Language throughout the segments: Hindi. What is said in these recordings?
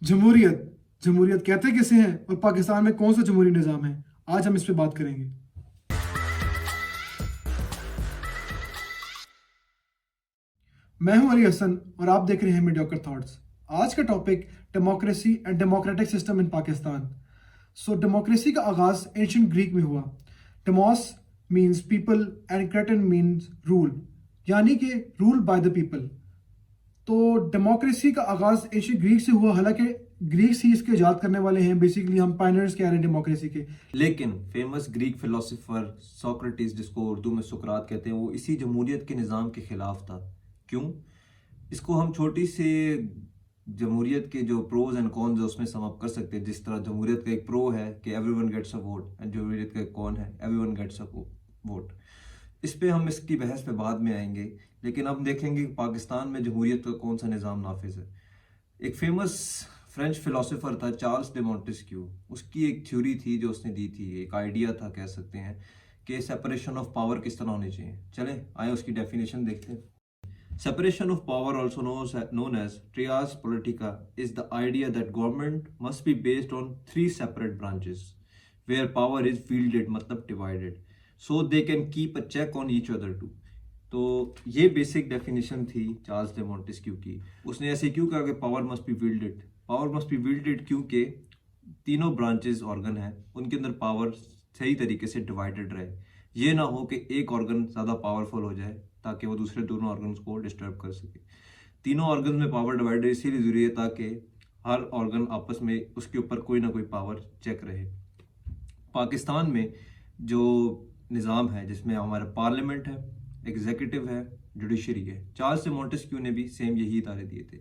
जमहूरियत जमहूरियत कहते किसे हैं और पाकिस्तान में कौन सा जमहूरी निज़ाम है? आज हम इस पे बात करेंगे। मैं हूं अली हसन और आप देख रहे हैं मीडियोकर थॉट्स। आज का topic democracy and democratic system in Pakistan. Democracy का आगाज एंशिएंट ग्रीक में हुआ। Demos means people and क्रेटन means rule, यानी कि रूल बाय द पीपल। तो डेमोक्रेसी का आगाज एशियन ग्रीक से हुआ, हालांकि ग्रीक्स ही इसके इजाद करने वाले हैं। बेसिकली हम पायनियर्स कह रहे हैं डेमोक्रेसी के। लेकिन फेमस ग्रीक फिलोसोफर सोक्रेटिस, जिसको उर्दू में सुकरात कहते हैं, वो इसी जमहूरियत के निज़ाम के खिलाफ था। क्यों? इसको हम छोटी सी जमहूरियत के जो प्रोज एंड कॉन्स है उसमें सम अप कर सकते हैं। जिस तरह जमहूरियत का एक प्रो है कि everyone gets a vote, and जमहूरियत का एक कॉन है एवरीवन गेट्स अ वोट। इस पे हम इसकी बहस पे बाद में आएंगे, लेकिन अब देखेंगे कि पाकिस्तान में जमहूरियत का कौन सा निज़ाम नाफिज है। एक फेमस फ्रेंच फिलोसोफर था चार्ल्स डे मॉन्टेस्क्यू। उसकी एक थ्योरी थी जो उसने दी थी, एक आइडिया था कह सकते हैं, कि सेपरेशन ऑफ पावर किस तरह होनी चाहिए। चलें आए उसकी डेफिनेशन देखते हैं। Separation of power, also known as trias politica, is the idea that government must be based on three separate branches, where power is wielded, मतलब divided, so they can keep a check on each other too. तो ये बेसिक डेफिनेशन थी चार्ल्स डे मॉन्टेस्क्यू की। उसने ऐसे क्यों कहा कि power must be wielded? Power must be wielded क्योंकि तीनों ब्रांचेस ऑर्गन हैं, उनके अंदर पावर सही तरीके से डिवाइडेड रहे। ये ना हो कि एक ऑर्गन ज़्यादा पावरफुल हो जाए ताकि वो दूसरे दोनों ऑर्गन्स को डिस्टर्ब कर सके। तीनों ऑर्गन्स में पावर डिवाइडेड इसीलिए जरूरी है ताकि हर ऑर्गन आपस में उसके ऊपर कोई ना कोई पावर चेक रहे। पाकिस्तान में जो निज़ाम है, जिसमें हमारा पार्लियामेंट है, एग्जीक्यूटिव है, जुडिशरी है, चार्ल्स डे मॉन्टेस्क्यू ने भी सेम यही इदारे दिए थे।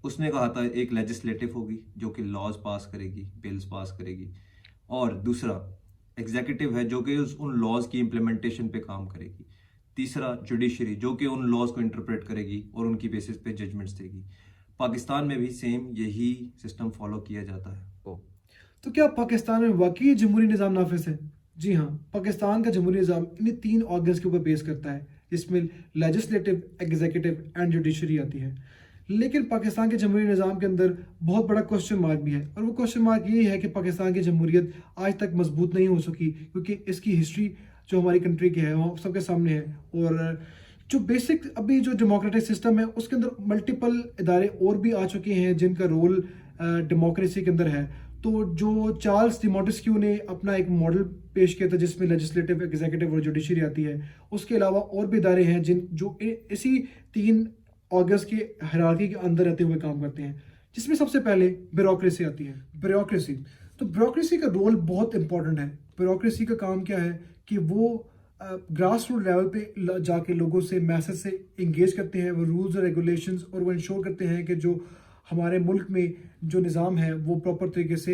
उसने कहा था एक लेजिस्लेटिव होगी जो कि लॉज पास करेगी, बिल्स पास करेगी, और दूसरा एग्जीक्यूटिव है जो कि उन लॉज की इम्प्लीमेंटेशन पे काम करेगी, तीसरा जुडिशरी जो कि उन लॉज को इंटरप्रेट करेगी और उनकी बेसिस पे जजमेंट्स देगी। पाकिस्तान में भी सेम यही सिस्टम फॉलो किया जाता है। तो क्या पाकिस्तान में वाकई जमहूरी निज़ाम नाफिज है? जी हाँ, पाकिस्तान का जमहूरी निज़ाम इन्हीं तीन ऑर्गन्स के ऊपर बेस करता है, जिसमें लेजिस्लेटिव, एग्जीक्यूटिव एंड जुडिशरी आती है। लेकिन पाकिस्तान के जमहूरी निज़ाम के अंदर बहुत बड़ा क्वेश्चन मार्क भी है, और वो क्वेश्चन मार्क ये है कि पाकिस्तान की जमहूरियत आज तक मजबूत नहीं हो सकी, क्योंकि इसकी हिस्ट्री जो हमारी कंट्री की है वो सबके सामने है। और जो बेसिक अभी जो डेमोक्रेटिक सिस्टम है उसके अंदर मल्टीपल इदारे और भी आ चुके हैं जिनका रोल डेमोक्रेसी के अंदर है। तो जो चार्ल्स डी मॉन्टेस्क्यू ने अपना एक मॉडल पेश किया था जिसमें लेजिस्लेटिव, एग्जीक्यूटिव और जुडिशरी आती है, उसके अलावा और भी इदारे हैं जिन जो इसी तीन ऑर्गन्स की हायरार्की के अंदर रहते हुए काम करते हैं, जिसमें सबसे पहले ब्यूरोक्रेसी आती है। ब्यूरोक्रेसी, तो ब्यूरोक्रेसी का रोल बहुत इंपॉर्टेंट है। ब्यूरोक्रेसी का काम क्या है कि वो ग्रास रूट लेवल पे जाके लोगों से मैसेज से इंगेज करते हैं, वो रूल्स और रेगुलेशंस, और वो इंश्योर करते हैं कि जो हमारे मुल्क में जो निज़ाम है वो प्रॉपर तरीके से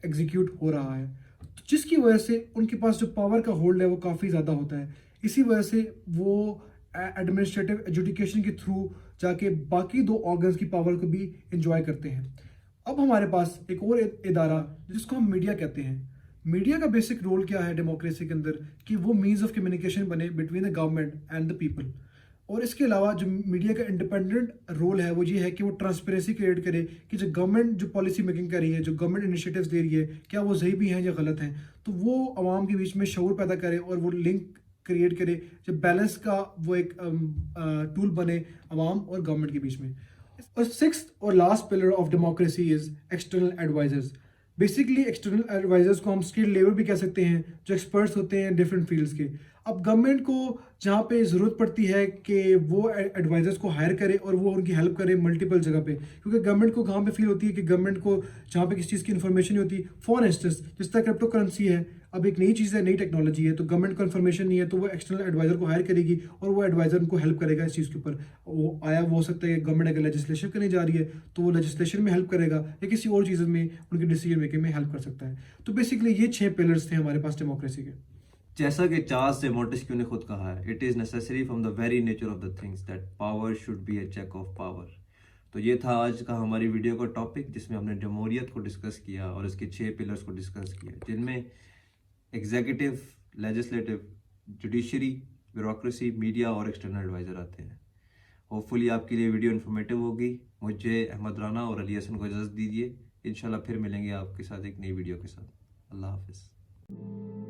एग्जीक्यूट हो रहा है, तो जिसकी वजह से उनके पास जो पावर का होल्ड है वो काफ़ी ज़्यादा होता है। इसी वजह से वो एडमिनिस्ट्रेटिव एजुकेशन के थ्रू जाके बाकी दो ऑर्गन्स की पावर को भी इंजॉय करते हैं। अब हमारे पास एक और इदारा जिसको हम मीडिया कहते हैं। मीडिया का बेसिक रोल क्या है डेमोक्रेसी के अंदर कि वो मीन्स ऑफ कम्युनिकेशन बने between the government and the people. और इसके अलावा जो मीडिया का इंडिपेंडेंट रोल है वो ये है कि वो ट्रांसपेरेंसी क्रिएट करे कि जो गवर्नमेंट जो पॉलिसी मेकिंग कर रही है, जो गवर्नमेंट इनिशिएटिव्स दे रही है, क्या वो सही भी हैं या गलत हैं। तो वो आवाम के बीच में शऊर पैदा करे और वो लिंक क्रिएट करे, जब बैलेंस का वो एक टूल बने आवाम और गवर्नमेंट के बीच में। और सिक्स्थ और last pillar of democracy is external advisers. Basically external advisers को हम स्किल लेबर भी कह सकते हैं, जो एक्सपर्ट्स होते हैं डिफरेंट फील्ड्स के। अब गवर्नमेंट को जहाँ पे ज़रूरत पड़ती है कि वो एडवाइजर्स को हायर करे और वो उनकी हेल्प करे मल्टीपल जगह पे, क्योंकि गवर्नमेंट को कहाँ पे फील होती है कि गवर्नमेंट को जहाँ पे किसी चीज़ की इन्फॉर्मेशन नहीं होती, फॉर इंस्टेंस जिस तरह क्रिप्टो करेंसी है, अब एक नई चीज़ है, नई टेक्नोलॉजी है, तो गवर्नमेंट को इन्फॉर्मेशन नहीं है, तो वो एक्सटर्नल एडवाइजर को हायर करेगी और वो एडवाइजर उनको हेल्प करेगा इस चीज़ के ऊपर। वो आया वो हो सकता है कि गवर्नमेंट अगर लेजिस्लेशन करने जा रही है तो वो लेजिस्लेशन में हेल्प करेगा, या किसी और चीज़ में उनकी डिसीजन मेकिंग में हेल्प कर सकता है। तो बेसिकली ये 6 पिलर्स थे हमारे पास डेमोक्रेसी के। जैसा कि चार्ल्स डे मॉन्टेस्क्यू ने खुद कहा है, it is necessary from the very nature of the things that power should be a check of power. तो ये था आज का हमारी वीडियो का टॉपिक, जिसमें हमने जमहूरियत को डिस्कस किया और इसके 6 पिलर्स को डिस्कस किया, जिनमें executive, legislative, judiciary, bureaucracy, media और एक्सटर्नल एडवाइज़र आते हैं। होपफुली आपके लिए वीडियो इन्फॉर्मेटिव होगी। मुझे अहमद राना और अली हसन को इजाज़त दीजिए। इंशाल्लाह फिर मिलेंगे आपके साथ एक नई वीडियो के साथ। अल्लाह हाफिज़।